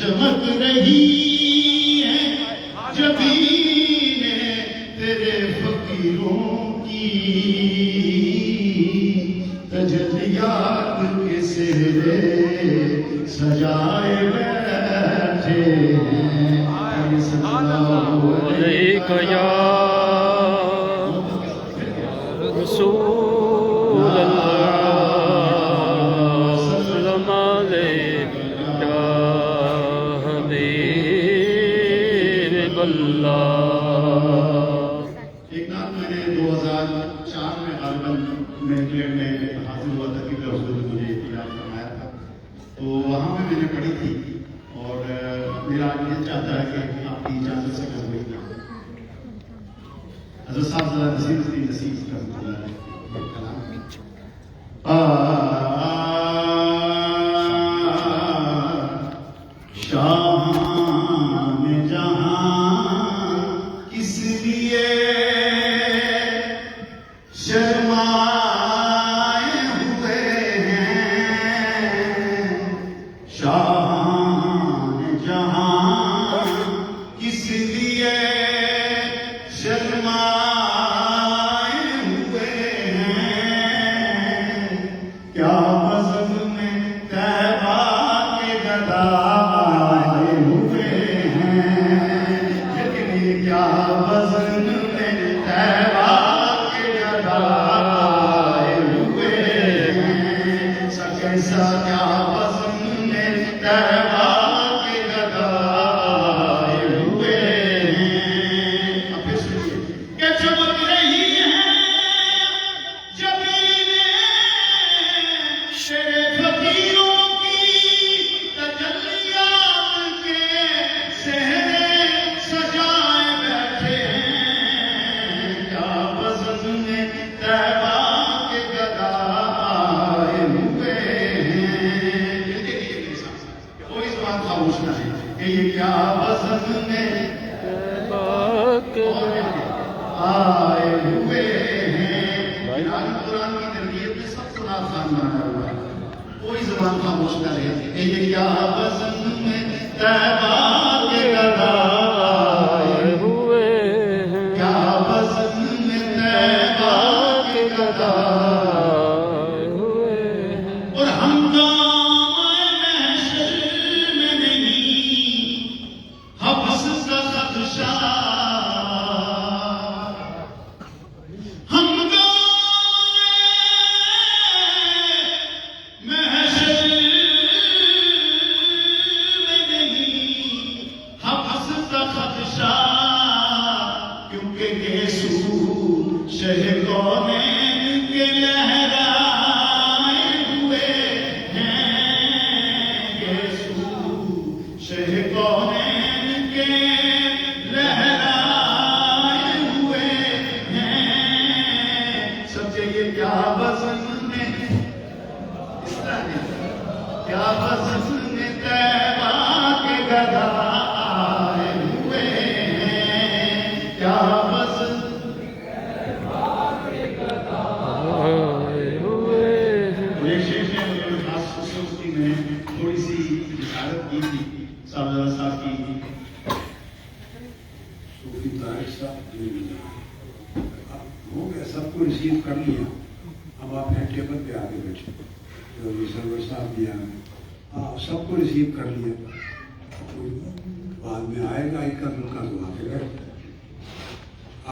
چمک رہی ہے جبینیں تیرے فقیروں کی، تجلیات کے سہرے سجائے بیٹھے ہیں صلی اللہ علیہ یا رسول اللہ سلام علیکہ یا حبیب اللہ۔ ایک نام میں نے 2004 میں غالباً انگلینڈ میں حاصل ہوا تھا کہ حضور نے مجھے یاد فرمایا تھا، تو وہاں میں نے پڑھی تھی اور میرا یہ چاہتا ہے کہ آپ کی اجازت سے میں وہی کام حضرت صاحب ذرا نصیب رحمۃ اللہ علیہ شاہان جہاں کس لیے شرمائے ہوئے ہیں، شاہان جہاں کس لیے شرمائے ہوئے ہیں، کیا بزم میں طیبہ کے گدائے ہوئے ہیں، لیکن کیا بزم میں طیبہ کے گدائے ہوئے ہیں، کیسا کیا بزم میں طیبہ کے گدائے ہوئے ہیں۔ اب پھر سنیے کہ چمک رہی ہیں جبینیں شیر فقیروں کی، تجلیات کے سہرے سجائے بیٹھے ہیں، کیا بزم میں طیبہ کے گدائے ہوئے ہیں۔ کوئی زبان خاموش نہ ہے کہ یہ کیا بزم میں آئے ہوئے ہیں۔ قرآن کی تربیت میں سب کو آسان بنایا ہوا ہے، کوئی زبان خاموش نہ رہے کہ یہ کیا بزم میں طیبہ کے گدائے ہوئے ہیں، کیا بزم میں طیبہ کے گدائے ہوئے ہیں، اور ہنگامہ محشر میں نہیں حبس کا خدشہ، کیونکہ یسوع شہ کونین کے لہرائے ہوئے ہیں، یسوع شہ کونین کے لہرائے ہوئے ہیں، سب یہ کیا بزم میں اس طرح نہیں، کیا بزم میں طیبہ کے گدائے ہوئے ہیں، کیا بزم ایک شیخ نے میرے خاص خصوصی میں تھوڑی سی اشارت کی تھی صاحب صاحب کی صوفی طاہر صاحب ہو گیا، سب کو ریسیو کر لیا، اب آپ نے ٹیبل پہ آگے بیٹھے جو سرور صاحب دیا ہاں سب کو ریسیو کر لیا، بعد میں آئے گا ایک کا دعا کے